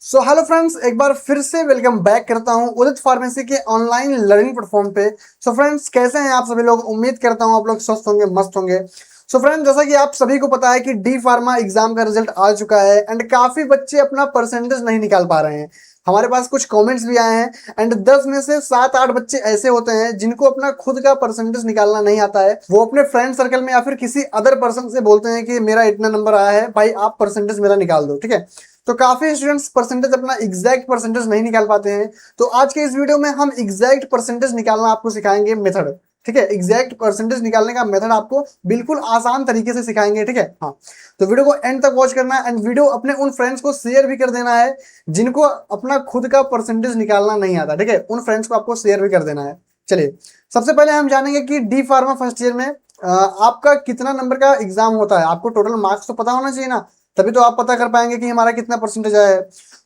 So hello friends, एक बार फिर से वेलकम बैक करता हूं उदित फार्मेसी के ऑनलाइन लर्निंग प्लेटफॉर्म पे। सो फ्रेंड्स, कैसे हैं आप सभी लोग? उम्मीद करता हूं आप लोग स्वस्थ होंगे, मस्त होंगे। सो फ्रेंड्स, जैसा कि आप सभी को पता है कि डी फार्मा एग्जाम का रिजल्ट आ चुका है एंड काफी बच्चे अपना परसेंटेज नहीं निकाल पा रहे हैं। हमारे पास कुछ कमेंट्स भी आए हैं एंड 10 में से 7-8 बच्चे ऐसे होते हैं जिनको अपना खुद का परसेंटेज निकालना नहीं आता है। वो अपने फ्रेंड सर्कल में या फिर किसी अदर पर्सन से बोलते हैं कि मेरा इतना नंबर आया है, भाई आप परसेंटेज मेरा निकाल दो, ठीक है। तो काफी स्टूडेंट्स परसेंटेज अपना एग्जैक्ट परसेंटेज नहीं निकाल पाते हैं। तो आज के इस वीडियो में हम एग्जैक्ट परसेंटेज निकालना आपको सिखाएंगे मेथड, ठीक है। एग्जैक्ट परसेंटेज निकालने का मेथड आपको बिल्कुल आसान तरीके से सिखाएंगे, ठीक है। हाँ, तो वीडियो को एंड तक वॉच करना है एंड वीडियो अपने उन फ्रेंड्स को शेयर भी कर देना है जिनको अपना खुद का परसेंटेज निकालना नहीं आता, ठीक है। उन फ्रेंड्स को आपको शेयर भी कर देना है। चलिए, सबसे पहले हम जानेंगे कि डी फार्मा फर्स्ट ईयर में आपका कितना नंबर का एग्जाम होता है। आपको टोटल मार्क्स तो पता होना चाहिए ना, तभी तो आप पता कर पाएंगे कि हमारा कितना परसेंटेज आया है।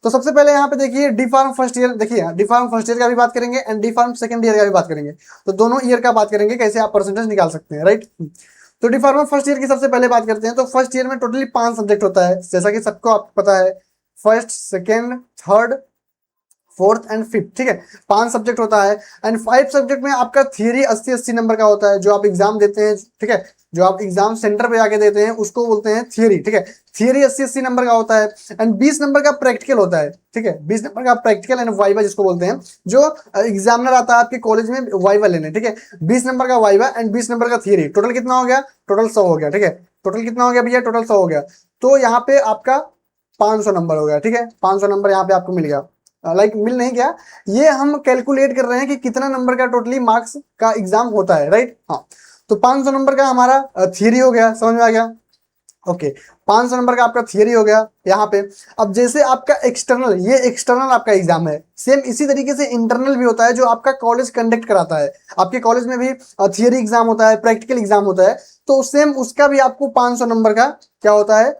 तो सबसे पहले यहाँ पे देखिए डी फार्म फर्स्ट ईयर, देखिए डी फार्म फर्स्ट ईयर का भी बात करेंगे and D pharm second year का भी बात करेंगे। तो दोनों ईयर का बात करेंगे कैसे आप परसेंटेज निकाल सकते हैं, राइट। तो डी फार्मा फर्स्ट ईयर की सबसे पहले बात करते हैं। तो फर्स्ट ईयर में टोटली 5 सब्जेक्ट होता है, जैसा कि सबको आपको पता है। First, second, third, fourth and fifth, ठीक है। 5 सब्जेक्ट होता है एंड 5 सब्जेक्ट में आपका थियरी 80-80 नंबर का होता है। जो आप एग्जाम देते हैं, ठीक है, जो आप एग्जाम सेंटर पे जाके देते हैं उसको बोलते हैं थियरी, ठीक है। थियरी 80-80 नंबर का होता है एंड 20 नंबर का प्रैक्टिकल होता है, ठीक है। 20 नंबर का प्रैक्टिकल एंड वाइवा जिसको बोलते हैं, जो एग्जामिनर आता है आपके कॉलेज में वाइवा लेने, ठीक है। 20 नंबर का वाइवा एंड 20 नंबर का थियरी। टोटल कितना हो गया? टोटल 100 हो गया, ठीक है। टोटल कितना हो गया भैया? टोटल 100 हो गया। तो यहाँ पे आपका 500 नंबर हो गया, ठीक है। 500 नंबर यहाँ पे आपको मिल गया। मिल नहीं गया, ये हम कैलकुलेट कर रहे हैं कि कितना नंबर का टोटली मार्क्स का एग्जाम होता है, राइट। हाँ, तो 500 नंबर का हमारा थियरी हो गया, समझ में आ गया? ओके, 500 नंबर का आपका थियरी हो गया यहाँ पे। अब जैसे आपका एक्सटर्नल, ये एक्सटर्नल आपका एग्जाम है, सेम इसी तरीके से इंटरनल भी होता है जो आपका कॉलेज कंडक्ट कराता है। आपके कॉलेज में भी थियरी एग्जाम होता है, प्रैक्टिकल एग्जाम होता है। तो सेम उसका भी आपको 500 नंबर का क्या होता है?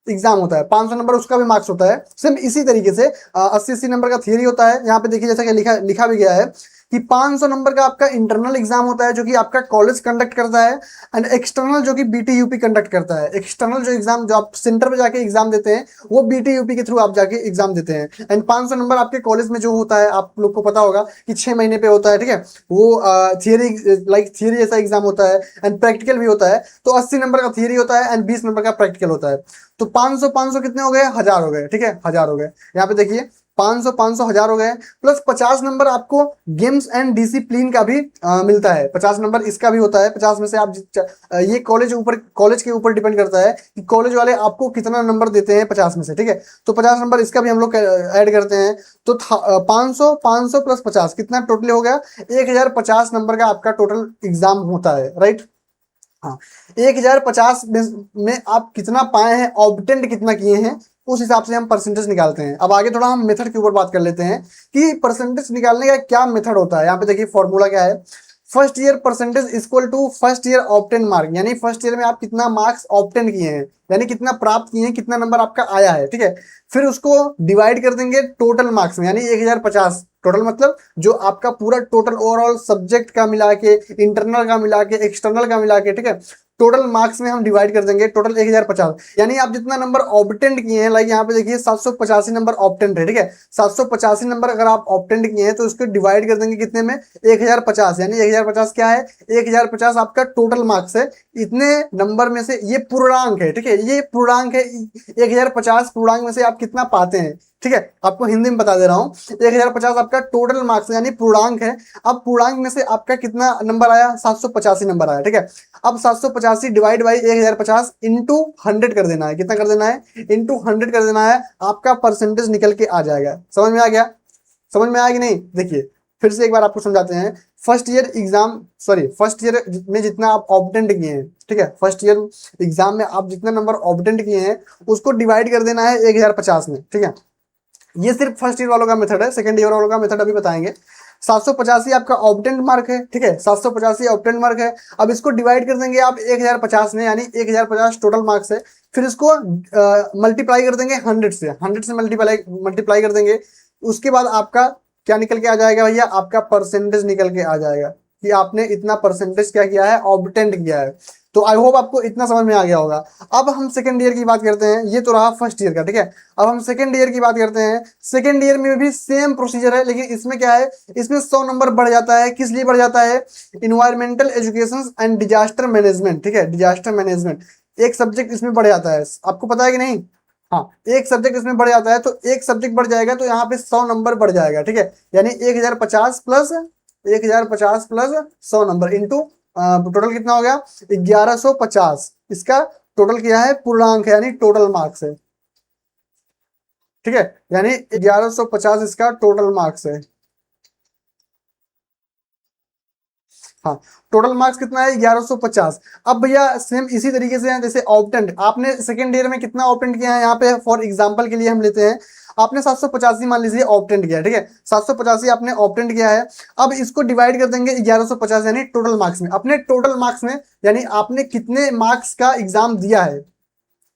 एग्जाम होता है। 500 नंबर उसका भी मार्क्स होता है। सेम इसी तरीके से 80-80 नंबर का थियरी होता है। यहाँ पे देखिए जैसा कि लिखा लिखा भी गया है कि 500 नंबर का आपका इंटरनल एग्जाम होता है जो कि आपका कॉलेज कंडक्ट करता है एंड एक्सटर्नल जो कि बीटीयूपी कंडक्ट करता है। एक्सटर्नल जो एग्जाम जो आप सेंटर पे जाके एग्जाम देते हैं वो बीटीयूपी के थ्रू आप जाके एग्जाम देते हैं एंड 500 नंबर आपके कॉलेज में जो होता है, आप लोग को पता होगा कि 6 महीने पे होता है, ठीक है। वो थियरी, लाइक थियरी जैसा एग्जाम होता है एंड प्रैक्टिकल भी होता है। तो 80 नंबर का थियरी होता है एंड 20 नंबर का प्रैक्टिकल होता है। तो 500 कितने हो गए? 1000 हो गए, ठीक है। 1000 हो गए। यहाँ पे देखिए 500 1000 हो गए प्लस 50 नंबर आपको गेम्स एंड डिसिप्लिन का भी मिलता है। 50 नंबर इसका भी होता है। 50 में से आप ये कॉलेज के ऊपर डिपेंड करता है कि कॉलेज वाले आपको कितना नंबर देते हैं 50 में से, ठीक है। तो 50 नंबर इसका भी हम लोग ऐड करते हैं। तो 500 प्लस 50 कितना टोटल हो गया? 1050 नंबर का आपका टोटल एग्जाम होता है, राइट। हाँ, 1050 में आप कितना पाए हैं, ऑब्टेंड कितना किए हैं, उस हिसाब से हम परसेंटेज निकालते हैं। अब आगे थोड़ा हम मेथड के ऊपर बात कर लेते हैं कि परसेंटेज निकालने का क्या मेथड होता है। यहाँ पे देखिए फॉर्मूला क्या है। First year percentage equal to first year obtain mark, यानी फर्स्ट ईयर में आप कितना मार्क्स ऑब्टेन किए हैं, यानी कितना प्राप्त किए हैं, कितना नंबर आपका आया है, ठीक है। फिर उसको डिवाइड कर देंगे टोटल मार्क्स में, यानी 1050। टोटल मतलब जो आपका पूरा टोटल ओवरऑल सब्जेक्ट का मिला के, इंटरनल का मिला के, एक्सटर्नल का मिला के, ठीक है। टोटल मार्क्स में हम डिवाइड कर देंगे टोटल 1050, यानी आप जितना नंबर ऑब्टेंड किए हैं, लाइक यहाँ पे देखिए 785 नंबर ऑब्टेंड है, ठीक है। 785 नंबर अगर आप ऑब्टेंड किए हैं तो उसको डिवाइड कर देंगे कितने में? 1050, यानी 1050 क्या है? 1050 आपका टोटल मार्क्स है। इतने नंबर में से ये पूर्णांक है, ठीक है, ये पूर्णांक है। 1050 पूर्णांक में से आप कितना पाते हैं, ठीक है। आपको हिंदी में बता दे रहा हूँ। 1050 आपका टोटल मार्क्स यानी पूर्णांक है। अब पूर्णांक में से आपका कितना नंबर आया? 785 नंबर आया, ठीक है। अब 785 डिवाइड बाई 1050 इंटू 100 कर देना है। कितना कर देना है? इंटू 100 कर देना है। आपका परसेंटेज निकल के आ जाएगा। समझ में आ गया? समझ में आया कि नहीं? देखिए फिर से एक बार आपको समझाते हैं। फर्स्ट ईयर में जितना आप ऑब्टेंड किए हैं, ठीक है, फर्स्ट ईयर एग्जाम में आप जितना नंबर ऑब्टेंड किए हैं उसको डिवाइड कर देना है 1050 में, ठीक है। ये सिर्फ फर्स्ट ईयर वालों का मेथड है, सेकंड ईयर वालों का मेथड अभी बताएंगे। 785 आपका ऑब्टेंड मार्क है, ठीक है, 785 ऑब्टेंड मार्क है। अब इसको डिवाइड कर देंगे आप 1050 में, यानी 1050 टोटल मार्क्स है। फिर इसको मल्टीप्लाई कर देंगे 100 से मल्टीप्लाई कर देंगे। उसके बाद आपका क्या निकल के आ जाएगा भैया? आपका परसेंटेज निकल के आ जाएगा। कि आपने इतना परसेंटेज क्या किया है, ऑब्टेंड किया है। तो आई होप आपको इतना समझ में आ गया होगा। अब हम सेकंड ईयर की बात करते हैं, ये तो रहा फर्स्ट ईयर का, ठीक है। अब हम सेकंड ईयर की बात करते हैं। सेकंड ईयर में भी सेम प्रोसीजर है, लेकिन इसमें क्या है, इसमें 100 नंबर बढ़ जाता है। किस लिए बढ़ जाता है? Environmental education and disaster management, ठीक है, डिजास्टर मैनेजमेंट एक सब्जेक्ट इसमें बढ़ जाता है। आपको पता है कि नहीं? हाँ, एक सब्जेक्ट इसमें बढ़ जाता है, तो एक सब्जेक्ट बढ़ जाएगा तो यहाँ पे 100 नंबर बढ़ जाएगा, ठीक है। यानी 1050 प्लस 100 नंबर इंटू टोटल कितना हो गया, 1150। इसका टोटल क्या है, पूर्णांक है, यानी टोटल मार्क्स है, ठीक है। यानी 1150 इसका टोटल मार्क्स है। हाँ, टोटल मार्क्स कितना है, 1150। अब भैया सेम इसी तरीके से है, जैसे ऑप्टेंट आपने सेकेंड ईयर में कितना ऑप्टेंट किया है, यहाँ पे फॉर एग्जांपल के लिए हम लेते हैं, आपने 785 मान लीजिए ऑप्टेंट किया, ठीक है। 785 आपने ऑप्टेंट किया है। अब इसको डिवाइड कर देंगे 1150 यानी टोटल मार्क्स में, अपने टोटल मार्क्स में, यानी आपने कितने मार्क्स का एग्जाम दिया है,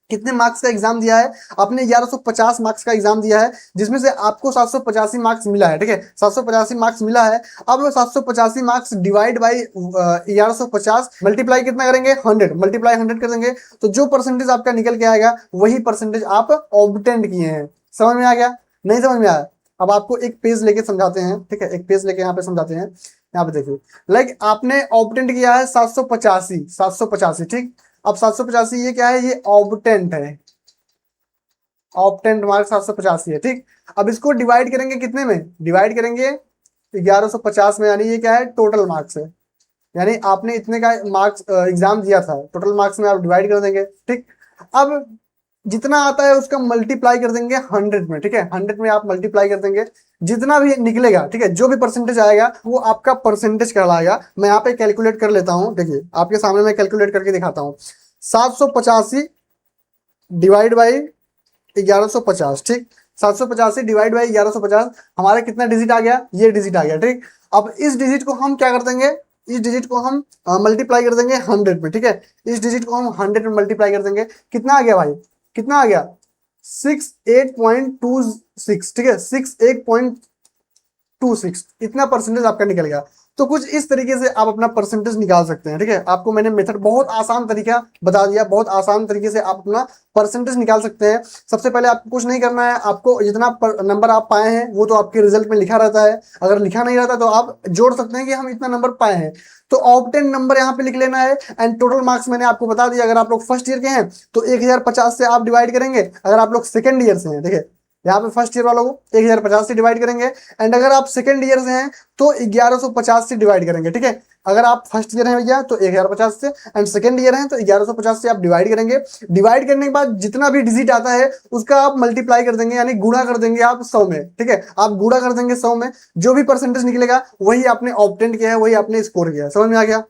कितने मार्क्स का एग्जाम दिया है, आपने 1150 मार्क्स का एग्जाम दिया है, जिसमें से आपको 785 मार्क्स मिला है, ठीक है। 785 मार्क्स मिला है। अब 785 मार्क्स डिवाइड बाई 1150 मल्टीप्लाई कितना करेंगे, 100, मल्टीप्लाई 100 कर देंगे, तो जो परसेंटेज आपका निकल के आएगा वही परसेंटेज आप ऑब्टेंड किए हैं। समझ में आ गया? नहीं समझ में आया? अब आपको एक पेज लेके समझाते हैं, ठीक है, एक पेज लेके यहाँ पे समझाते हैं। यहाँ पे देखिए, लाइक आपने ऑब्टेंड किया है 785, ठीक। अब 785 ये क्या है, ये ऑब्टेंट है, ऑब्टेंट मार्क्स 785 है, ठीक। अब इसको डिवाइड करेंगे कितने में, डिवाइड करेंगे 1150 में, यानी ये क्या है, टोटल मार्क्स है, यानी आपने इतने का मार्क्स एग्जाम दिया था, टोटल मार्क्स में आप डिवाइड कर देंगे, ठीक। अब जितना आता है उसका मल्टीप्लाई कर देंगे 100 में, ठीक है। 100 में आप मल्टीप्लाई कर देंगे, जितना भी निकलेगा, ठीक है, जो भी परसेंटेज आएगा वो आपका परसेंटेज कहलाएगा। मैं यहाँ पे कैलकुलेट कर लेता हूँ, देखिए आपके सामने मैं कैलकुलेट करके दिखाता हूँ। 785 डिवाइड बाई 1150, ठीक। 785 डिवाइड बाई 1150, हमारा कितना डिजिट आ गया, ये डिजिट आ गया, ठीक। अब इस डिजिट को हम क्या कर देंगे, इस डिजिट को हम मल्टीप्लाई कर देंगे 100 में, ठीक है। इस डिजिट को हम 100 में मल्टीप्लाई कर देंगे, कितना आ गया भाई, कितना आ गया, 68.26, ठीक है, 68.26, इतना परसेंटेज आपका निकल गया। तो कुछ इस तरीके से आप अपना परसेंटेज निकाल सकते हैं, ठीक है। आपको मैंने मेथड बहुत आसान तरीका बता दिया, बहुत आसान तरीके से आप अपना परसेंटेज निकाल सकते हैं। सबसे पहले आपको कुछ नहीं करना है, आपको जितना नंबर आप पाए हैं वो तो आपके रिजल्ट में लिखा रहता है, अगर लिखा नहीं रहता तो आप जोड़ सकते हैं कि हम इतना नंबर पाए हैं, तो ऑब्टेन नंबर यहाँ पे लिख लेना है। एंड टोटल मार्क्स मैंने आपको बता दिया, अगर आप लोग फर्स्ट ईयर के हैं तो 1050 से आप डिवाइड करेंगे, अगर आप लोग सेकंड ईयर से हैं, देखिए यहाँ पे फर्स्ट ईयर वालों को 1050 से डिवाइड करेंगे, एंड अगर आप सेकंड ईयर से हैं तो 1150 से डिवाइड करेंगे, ठीक है। अगर आप फर्स्ट ईयर हैं भैया तो 1050 से, एंड सेकंड ईयर हैं तो 1150 से आप डिवाइड करेंगे। डिवाइड करने के बाद जितना भी डिजिट आता है उसका आप मल्टीप्लाई कर देंगे, यानी गुणा कर देंगे आप 100 में, ठीक है। आप गुणा कर देंगे 100 में, जो भी परसेंटेज निकलेगा वही आपने ऑब्टेंड किया है, वही आपने स्कोर किया है। समझ में आ गया?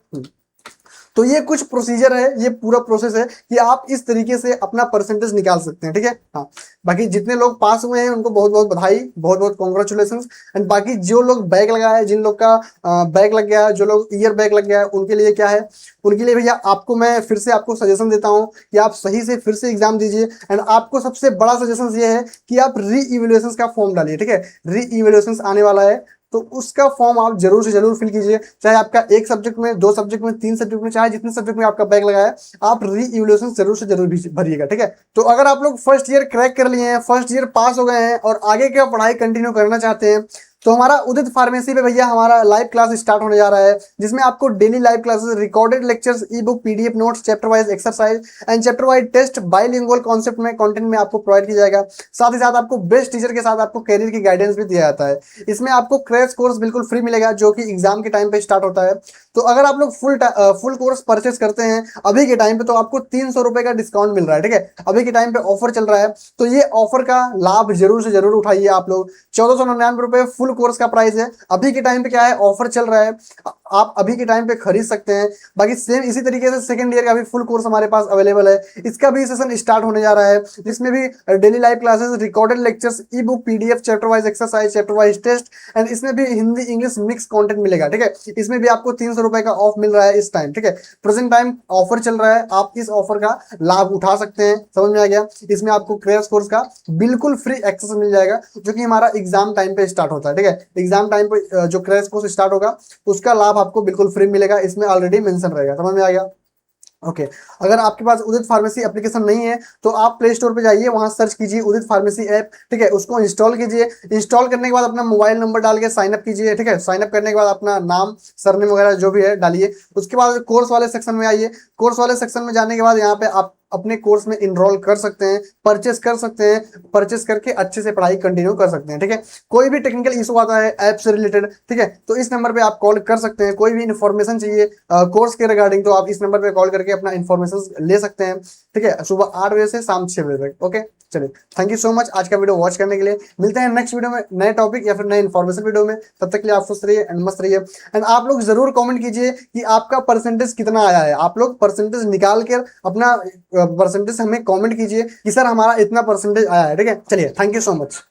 तो ये कुछ प्रोसीजर है, ये पूरा प्रोसेस है कि आप इस तरीके से अपना परसेंटेज निकाल सकते हैं, ठीक है। हाँ, बाकी जितने लोग पास हुए हैं उनको बहुत बहुत बधाई, बहुत बहुत कॉन्ग्रेचुलेशन। एंड बाकी जो लोग बैक लगा है, जिन लोग का बैक लग गया है, जो लोग ईयर बैक लग गया है, उनके लिए क्या है, उनके लिए भैया आपको मैं फिर से आपको सजेशन देता हूँ कि आप सही से फिर से एग्जाम दीजिए। एंड आपको सबसे बड़ा सजेशन ये है कि आप री इवेल्युएशन का फॉर्म डालिए, ठीक है। री इवेल्युएशन आने वाला है तो उसका फॉर्म आप जरूर से जरूर फिल कीजिए, चाहे आपका एक सब्जेक्ट में, दो सब्जेक्ट में, तीन सब्जेक्ट में, चाहे जितने सब्जेक्ट में आपका बैक लगा है, आप री इवेल्युएशन जरूर से जरूर भरिएगा, ठीक है। तो अगर आप लोग फर्स्ट ईयर क्रैक कर लिए हैं, फर्स्ट ईयर पास हो गए हैं और आगे क्या पढ़ाई कंटिन्यू करना चाहते हैं, तो हमारा उदित फार्मेसी पे भैया हमारा लाइव क्लास स्टार्ट होने जा रहा है, जिसमें आपको daily live classes, recorded lectures, e book, PDF notes, chapter wise exercise and chapter wise test bilingual concept में कंटेंट में आपको प्रोवाइड किया जाएगा। साथ ही साथ आपको बेस्ट टीचर के साथ आपको करियर की गाइडेंस भी दिया जाता है। इसमें आपको क्रैश कोर्स बिल्कुल फ्री मिलेगा, जो कि एग्जाम के टाइम पे स्टार्ट होता है। तो अगर आप लोग फुल कोर्स परचेस करते हैं अभी के टाइम पे, तो आपको 300 रुपए का डिस्काउंट मिल रहा है, ठीक है। अभी के टाइम पे ऑफर चल रहा है, तो ये ऑफर का लाभ जरूर से जरूर उठाइए आप लोग। 1499 रुपए फुल कोर्स का प्राइस है। अभी के टाइम पे क्या है, ऑफर चल रहा है, आप अभी के टाइम पे खरीद सकते हैं। बाकी सेम इसी तरीके से सेकंड ईयर का भी फुल कोर्स हमारे पास अवेलेबल है, इसका भी सेशन स्टार्ट होने जा रहा है, जिसमें भी daily live classes, recorded lectures, e book, PDF, chapter wise exercise, chapter wise test, and इसमें भी हिंदी इंग्लिश मिक्स कंटेंट मिलेगा, ठीक है। इसमें भी आपको 300 रुपए का ऑफ मिल रहा है इस टाइम, ठीक है। प्रेजेंट टाइम ऑफर चल रहा है, आप इस ऑफर का लाभ उठा सकते हैं। समझ में आ गया? इसमें आपको क्रैश कोर्स का बिल्कुल फ्री एक्सेस मिल जाएगा, जो कि हमारा एग्जाम टाइम पे स्टार्ट होता है, ठीक है। ठीक है, एग्जाम टाइम पे जो क्रैश कोर्स स्टार्ट होगा उसका लाभ आपको बिल्कुल फ्री मिलेगा, इसमें ऑलरेडी मेंशन रहेगा। समझ में आ गया? ओके अगर आपके पास उदित फार्मेसी एप्लीकेशन नहीं है तो आप प्ले स्टोर पे जाइए, वहां सर्च कीजिए उदित फार्मेसी ऐप, ठीक है, उसको इंस्टॉल कीजिए। इंस्टॉल करने के बाद अपना मोबाइल नंबर डाल के साइन अप कीजिए, ठीक है, साइन अप करने के बाद अपना नाम सरनेम वगैरह जो भी है डालिए। उसके बाद कोर्स वाले सेक्शन में आइए। कोर्स वाले सेक्शन में जाने के बाद यहाँ पे आप अपने कोर्स में इनरोल कर सकते हैं, परचेस कर सकते हैं, परचेस करके अच्छे से पढ़ाई कंटिन्यू कर सकते हैं, ठीक है। कोई भी टेक्निकल इशू आता है ऐप से रिलेटेड, ठीक है, तो इस नंबर पे आप कॉल कर सकते हैं। कोई भी इन्फॉर्मेशन चाहिए कोर्स के रिगार्डिंग तो आप इस नंबर पे कॉल करके अपना इन्फॉर्मेशन ले सकते हैं, ठीक है, सुबह 8 बजे से शाम 6 बजे तक। ओके चलिए, थैंक यू सो मच आज का वीडियो वॉच करने के लिए। मिलते हैं नेक्स्ट वीडियो में नए टॉपिक या फिर नए इन्फॉर्मेशन वीडियो में। तब तक के लिए आप खुश रहिए एंड मस्त रहिए। एंड आप लोग जरूर कमेंट कीजिए कि आपका परसेंटेज कितना आया है। आप लोग परसेंटेज निकाल कर अपना परसेंटेज हमें कमेंट कीजिए कि सर हमारा इतना परसेंटेज आया है, ठीक है। चलिए, थैंक यू सो मच।